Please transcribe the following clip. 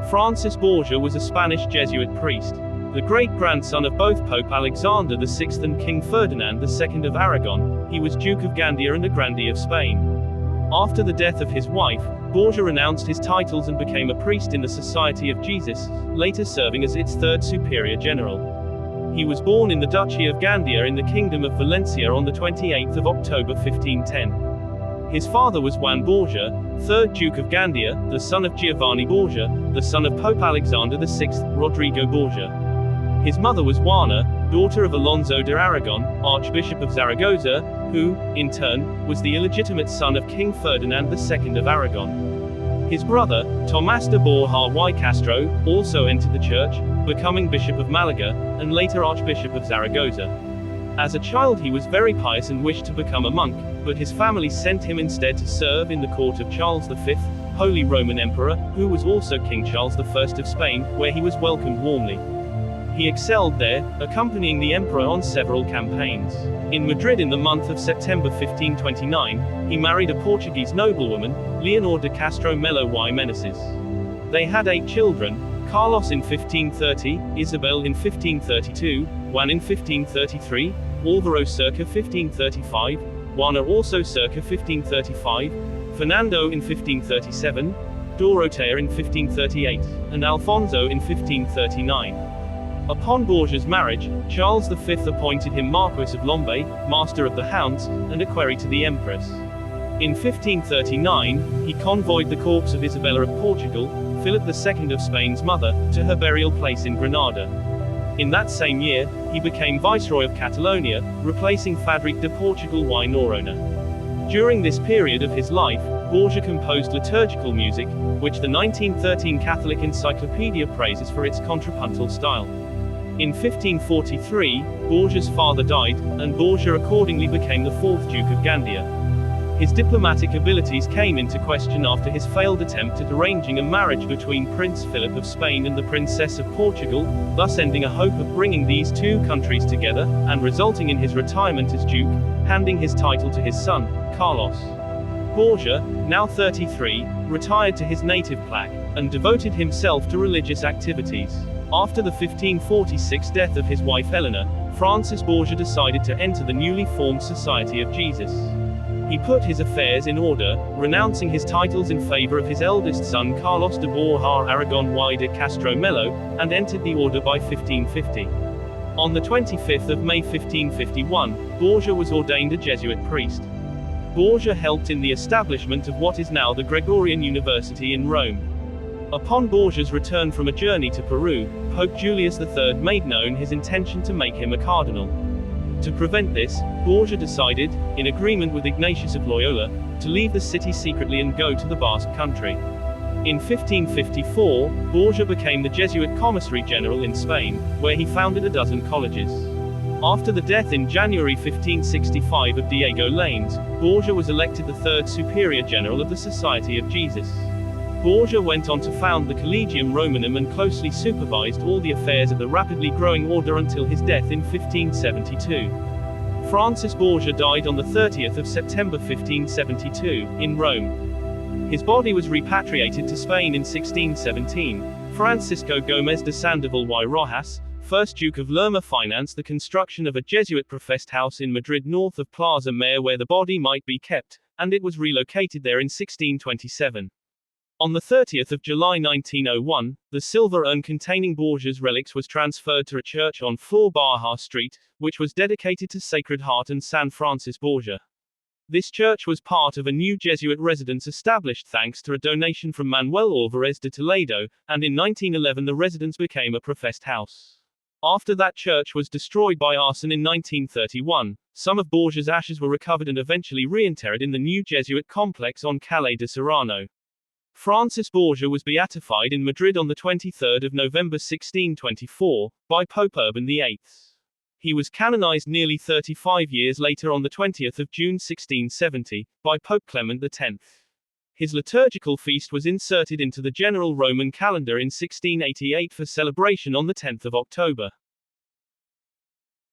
Francis Borgia was a Spanish Jesuit priest, the great-grandson of both Pope Alexander VI and King Ferdinand II of Aragon. He was Duke of Gandía and a Grandee of Spain. After the death of his wife, Borgia renounced his titles and became a priest in the Society of Jesus, later serving as its third superior general. He was born in the Duchy of Gandía in the Kingdom of Valencia on the 28th of October 1510. His father was Juan Borgia, 3rd Duke of Gandía, the son of Giovanni Borgia, the son of Pope Alexander VI, Rodrigo Borgia. His mother was Juana, daughter of Alonso de Aragon, Archbishop of Zaragoza, who, in turn, was the illegitimate son of King Ferdinand II of Aragon. His brother, Tomás de Borja y Castro, also entered the church, becoming Bishop of Malaga, and later Archbishop of Zaragoza. As a child he was very pious and wished to become a monk, but his family sent him instead to serve in the court of Charles V, Holy Roman Emperor, who was also King Charles I of Spain, where he was welcomed warmly. He excelled there, accompanying the emperor on several campaigns. In Madrid in the month of September 1529, he married a Portuguese noblewoman, Leonor de Castro Melo y Meneses. They had 8 children: Carlos in 1530, Isabel in 1532, Juan in 1533, Álvaro circa 1535, Juana also circa 1535, Fernando in 1537, Dorotea in 1538, and Alfonso in 1539. Upon Borgia's marriage, Charles V appointed him Marquis of Lombay, Master of the Hounds, and equerry to the Empress. In 1539, he convoyed the corpse of Isabella of Portugal, Philip II of Spain's mother, to her burial place in Granada. In that same year, he became Viceroy of Catalonia, replacing Fadric de Portugal y Noronha. During this period of his life, Borgia composed liturgical music, which the 1913 Catholic Encyclopedia praises for its contrapuntal style. In 1543, Borgia's father died, and Borgia accordingly became the 4th Duke of Gandía. His diplomatic abilities came into question after his failed attempt at arranging a marriage between Prince Philip of Spain and the Princess of Portugal, thus ending a hope of bringing these two countries together, and resulting in his retirement as Duke, handing his title to his son, Carlos. Borgia, now 33, retired to his native Plaque, and devoted himself to religious activities. After the 1546 death of his wife Eleanor, Francis Borgia decided to enter the newly formed Society of Jesus. He put his affairs in order, renouncing his titles in favor of his eldest son Carlos de Borja Aragon y de Castro Melo, and entered the order by 1550. On the 25th of May 1551, Borgia was ordained a Jesuit priest. Borgia helped in the establishment of what is now the Gregorian University in Rome. Upon Borgia's return from a journey to Peru, Pope Julius III made known his intention to make him a cardinal. To prevent this, Borgia decided, in agreement with Ignatius of Loyola, to leave the city secretly and go to the Basque country. In 1554, Borgia became the Jesuit Commissary General in Spain, where he founded a dozen colleges. After the death in January 1565 of Diego Lainez, Borgia was elected the 3rd Superior General of the Society of Jesus. Borgia went on to found the Collegium Romanum and closely supervised all the affairs of the rapidly growing order until his death in 1572. Francis Borgia died on the 30th of September 1572, in Rome. His body was repatriated to Spain in 1617. Francisco Gómez de Sandoval y Rojas, 1st Duke of Lerma, financed the construction of a Jesuit professed house in Madrid north of Plaza Mayor where the body might be kept, and it was relocated there in 1627. On the 30th of July 1901, the silver urn containing Borgia's relics was transferred to a church on Flor Baja Street, which was dedicated to Sacred Heart and San Francis Borgia. This church was part of a new Jesuit residence established thanks to a donation from Manuel Álvarez de Toledo, and in 1911 the residence became a professed house. After that church was destroyed by arson in 1931, some of Borgia's ashes were recovered and eventually reinterred in the new Jesuit complex on Calle de Serrano. Francis Borgia was beatified in Madrid on the 23rd of November 1624, by Pope Urban VIII. He was canonized nearly 35 years later on the 20th of June 1670, by Pope Clement X. His liturgical feast was inserted into the general Roman calendar in 1688 for celebration on the 10th of October.